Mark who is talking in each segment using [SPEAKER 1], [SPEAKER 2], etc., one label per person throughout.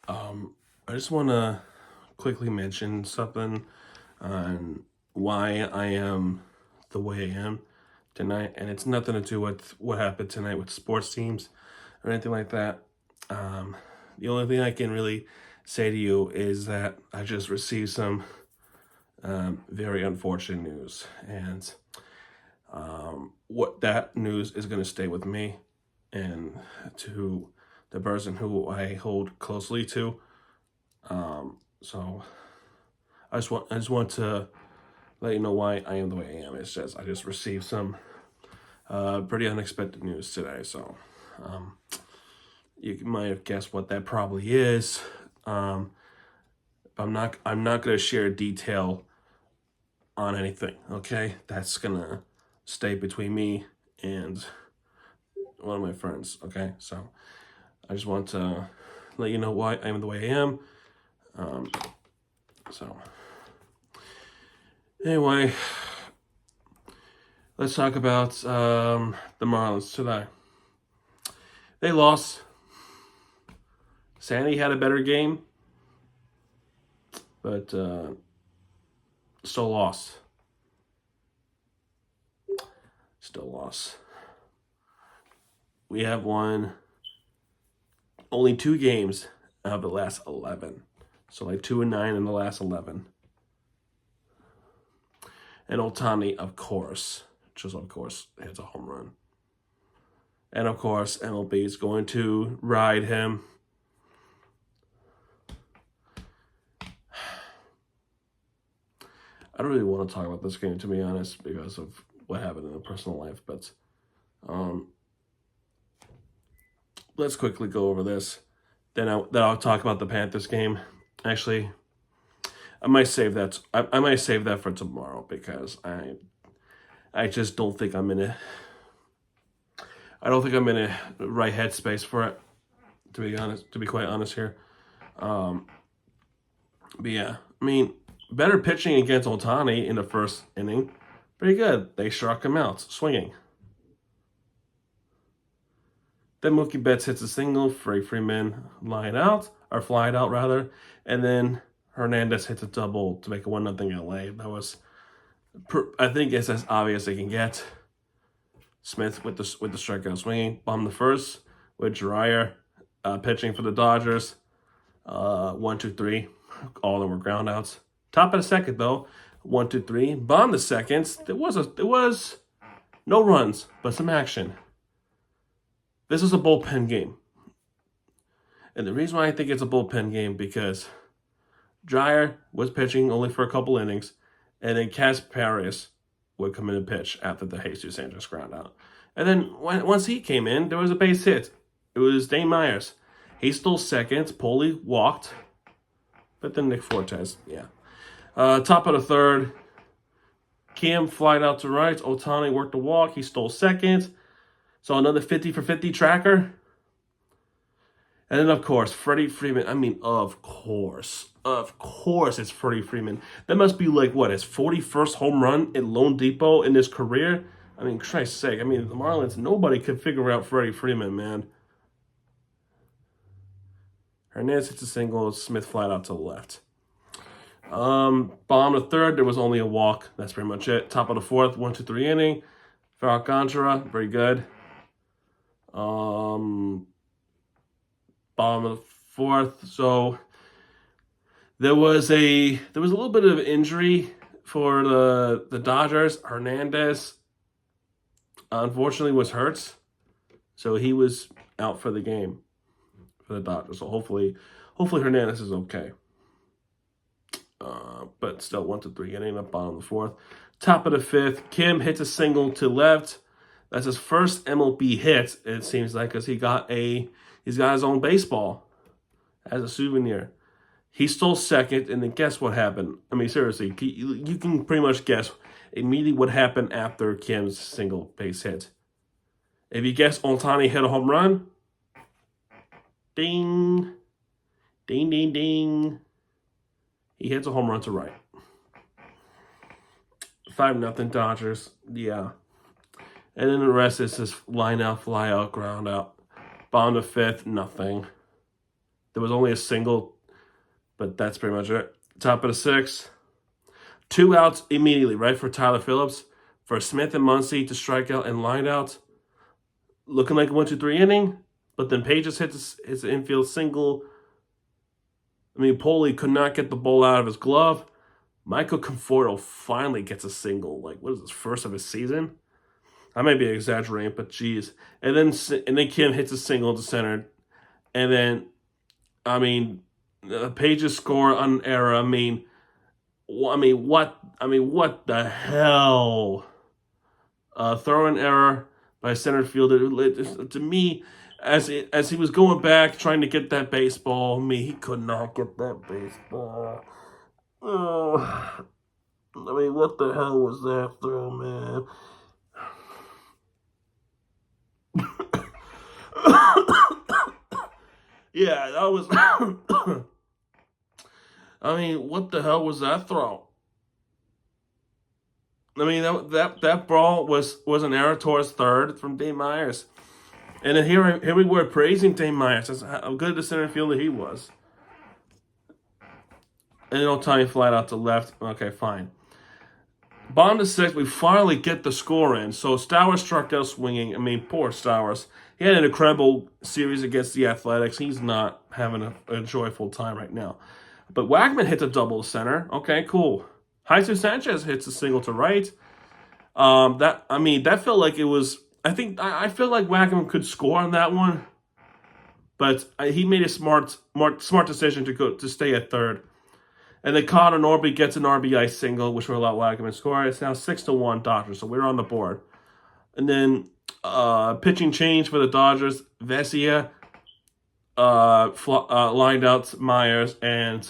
[SPEAKER 1] I just want to quickly mention something on why I am the way I am tonight, and it's nothing to do with what happened tonight with sports teams or anything like that. Um, the only thing I can really say to you is that I just received some very unfortunate news, and what that news is going to stay with me and to the person who I hold closely to. So I just want to let you know why I am the way I am. It's just I just received some pretty unexpected news today. So you might have guessed what that probably is. Um, I'm not gonna share detail on anything. Okay, that's gonna stay between me and one of my friends. Okay, so I just want to let you know why I am the way I am. Um, so anyway, let's talk about the Marlins today. They lost. Sandy had a better game, but still lost. Still lost. We have won only 2 games out of the last 11. So like 2-9 in the last 11. And Ohtani, of course, hits a home run. And of course, MLB is going to ride him. I don't really want to talk about this game, to be honest, because of what happened in the personal life. But let's quickly go over this. Then I'll talk about the Panthers game. Actually, I might save that. I might save that for tomorrow because I just don't think I'm in a. I don't think I'm in a right headspace for it. To be quite honest here. But yeah, I mean, better pitching against Ohtani in the first inning. Pretty good. They struck him out, swinging. Then Mookie Betts hits a single, Freeman flied out rather, and then Hernandez hits a double to make it 1-0 LA. That was, I think it's as obvious as it can get. Smith with the strikeout swinging, bomb the first with Dreyer pitching for the Dodgers. 1, 2, 3, all of them were groundouts. Top of the second though, 1, 2, 3, bomb the seconds. There was no runs, but some action. This is a bullpen game. And the reason why I think it's a bullpen game because Dreyer was pitching only for a couple innings, and then Paris would come in and pitch after the Jesus Sanchez ground out. And then once he came in, there was a base hit. It was Dane Myers. He stole second. Poli walked. But then Nick Fortes, yeah. Top of the third, Kim flied out to right. Ohtani worked the walk. He stole second. So another 50 for 50 tracker. And then, of course, Freddie Freeman. I mean, of course, it's Freddie Freeman. That must be like, what, his 41st home run at Lone Depot in his career? I mean, Christ's sake. I mean, the Marlins, nobody could figure out Freddie Freeman, man. Hernandez hits a single. Smith flat out to the left. Bottom of the third, there was only a walk. That's pretty much it. Top of the fourth, 1, 2, 3 inning. Alcantara, very good. Bottom of the fourth. So there was a little bit of injury for the Dodgers. Hernandez unfortunately was hurt, so he was out for the game for the Dodgers. So hopefully Hernandez is okay. But still 1, 2, 3 inning up bottom of the fourth. Top of the fifth, Kim hits a single to left. That's his first MLB hit, it seems like, because he's got his own baseball as a souvenir. He stole second, and then guess what happened? I mean, seriously, you can pretty much guess immediately what happened after Kim's single base hit. If you guess Ohtani hit a home run, ding, ding, ding, ding. He hits a home run to right. 5-0 Dodgers, yeah. And then the rest is just line out, fly out, ground out. Bottom of fifth, nothing. There was only a single, but that's pretty much it. Top of the sixth. 2 outs immediately, right, for Tyler Phillips. For Smith and Muncy to strike out and line out. Looking like a 1-2-3 inning. But then Pages hits his infield single. I mean, Poli could not get the ball out of his glove. Michael Conforto finally gets a single. Like, what is this, first of his season? I may be exaggerating, but geez. And then Kim hits a single to center. And then, I mean, Pages score on an error. I mean, what the hell? Throw an error by center fielder. To me, as he was going back trying to get that baseball, he could not get that baseball. Oh, I mean, what the hell was that throw, man? Yeah, that was. I mean, what the hell was that throw? I mean, that ball was an error towards third from Dave Myers. And then here we were praising Dave Myers as how good the center fielder he was. And then Ohtani flat out to left. Okay, fine. Bottom of the sixth, we finally get the score in. So Stowers struck out swinging. I mean, poor Stowers. He had an incredible series against the Athletics. He's not having a joyful time right now. But Wagman hits a double center. Okay, cool. Jesus Sanchez hits a single to right. That felt like it was. I feel like Wagman could score on that one, but he made a smart decision to stay at third. And then Connor Norby gets an RBI single, which will allow Wagman to score. It's now 6-1 Dodgers, so we're on the board. And then pitching change for the Dodgers. Vesia lined out Myers, and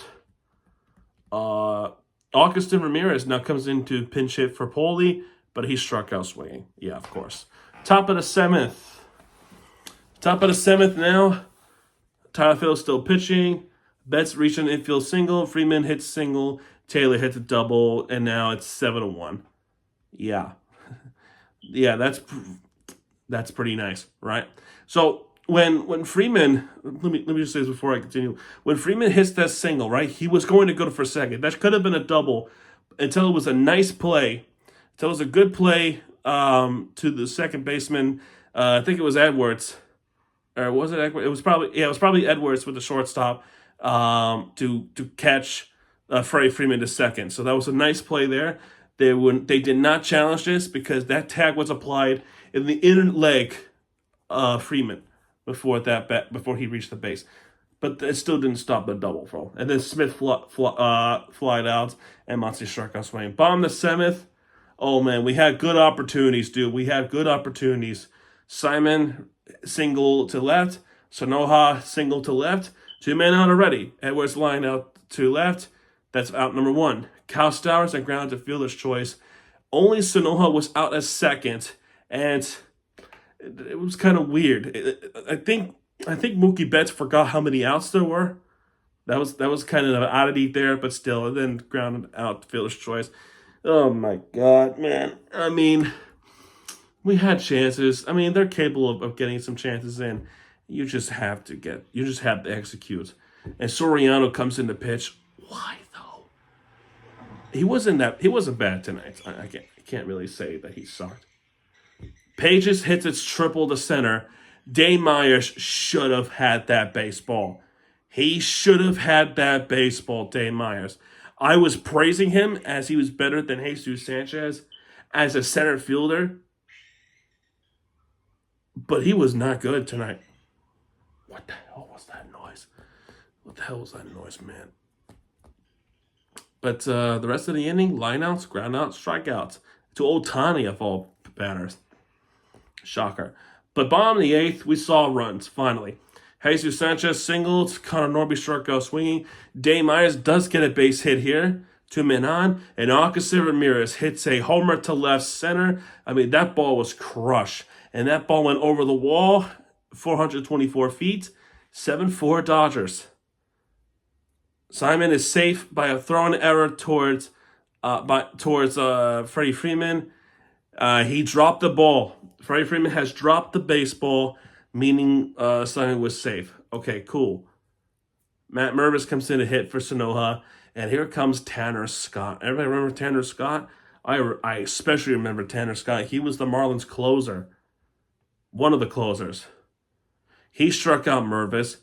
[SPEAKER 1] Augustin Ramirez now comes in to pinch hit for Poli, but he struck out swinging. Yeah, of course. Top of the seventh now. Tyler Phillips still pitching. Betts reached an infield single. Freeman hits single. Taylor hits a double, and now it's 7-1. Yeah. Yeah, that's pretty nice, right? So when Freeman, let me just say this before I continue. When Freeman hits that single, right, he was going to go for second. That could have been a double until it was a nice play. Until it was a good play to the second baseman. I think it was Edwards. Or was it Edwards? It was probably Edwards with the shortstop to catch Freddie Freeman to second. So that was a nice play there. They did not challenge this because that tag was applied in the inner leg of Freeman before he reached the base. But it still didn't stop the double throw. And then Smith flied out, and Muncy struck out swinging. Bottom the seventh. Oh, man, we had good opportunities, dude. We had good opportunities. Simon, single to left. Sonoha, single to left. 2 men out already. Edwards line out to left. That's out number 1. Kyle Stowers and ground to fielder's choice. Only Sonoha was out at second, and it was kind of weird. I think Mookie Betts forgot how many outs there were. That was kind of an oddity there, but still, and then grounded out fielder's choice. Oh my God, man! I mean, we had chances. I mean, they're capable of getting some chances in. You just have to execute. And Soriano comes in to pitch. Why though? He wasn't bad tonight. I can't really say that he sucked. Pages hits its triple to center. Dave Myers should have had that baseball. He should have had that baseball, Dave Myers. I was praising him as he was better than Jesus Sanchez as a center fielder, but he was not good tonight. What the hell was that noise? What the hell was that noise, man? But the rest of the inning, lineouts, groundouts, strikeouts to Ohtani of all batters. Shocker. But bottom of the eighth, we saw runs, finally. Jesus Sanchez singles, Connor Norby struck out swinging. Dave Myers does get a base hit here. 2 men on. And Augustin Ramirez hits a homer to left center. I mean, that ball was crushed. And that ball went over the wall, 424 feet. 7-4 Dodgers. Simon is safe by a throw-in error towards Freddie Freeman. He dropped the ball. Freddie Freeman has dropped the baseball, meaning Simon was safe. Okay, cool. Matt Mervis comes in to hit for Sanoha, and here comes Tanner Scott. Everybody remember Tanner Scott? I especially remember Tanner Scott. He was the Marlins closer, one of the closers. He struck out Mervis.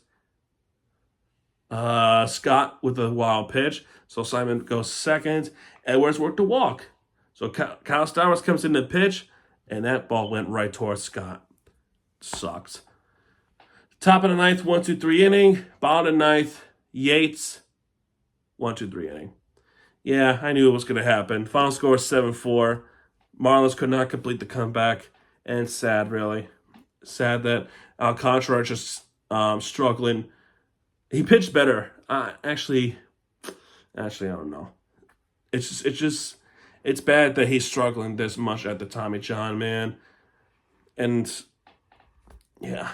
[SPEAKER 1] Scott with a wild pitch. So Simon goes second. Edwards worked a walk. So Kyle Stowers comes in to pitch, and that ball went right towards Scott. Sucks. Top of the ninth, 1-2-3 inning. Bottom of the ninth, Yates, 1-2-3 inning. Yeah, I knew it was going to happen. Final score 7-4. Marlins could not complete the comeback, and sad, really. Sad that Alcantara just struggling. He pitched better. Actually, I don't know. It's bad that he's struggling this much at the Tommy John, man. And yeah,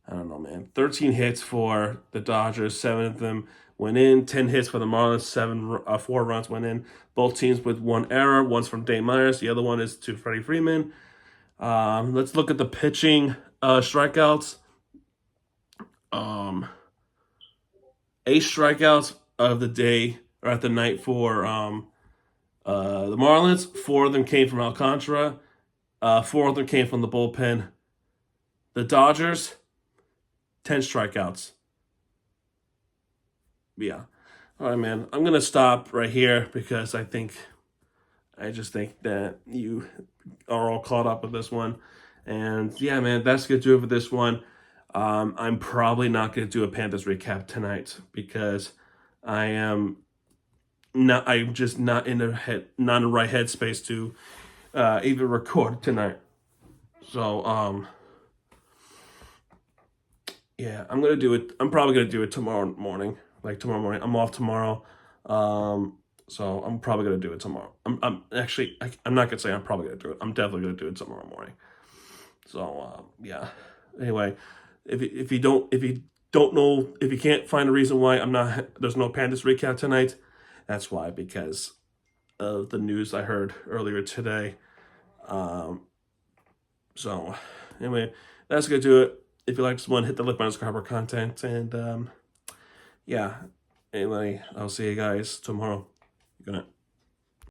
[SPEAKER 1] I don't know, man. 13 hits for the Dodgers, 7 of them went in. 10 hits for the Marlins, 4 runs went in. Both teams with 1 error. One's from Dave Myers. The other one is to Freddie Freeman. Let's look at the pitching strikeouts. 8 strikeouts of the day or at the night for the Marlins. 4 of them came from Alcantara. 4 of them came from the bullpen. The Dodgers, 10 strikeouts. Yeah. All right, man. I'm going to stop right here because I just think that you are all caught up with this one. And yeah, man, that's going to do it for this one. I'm probably not going to do a Panthers recap tonight because I'm just not in the right headspace to even record tonight. So yeah, I'm gonna do it. I'm probably gonna do it tomorrow morning. Like tomorrow morning, I'm off tomorrow. So I'm probably gonna do it tomorrow. I'm not gonna say I'm probably gonna do it. I'm definitely gonna do it tomorrow morning. So yeah. Anyway, if you can't find a reason why there's no Panthers recap tonight, that's why, because of the news I heard earlier today. So anyway, that's gonna do it. If you like this one, hit the like button, subscribe our content, and yeah. Anyway, I'll see you guys tomorrow. Good night.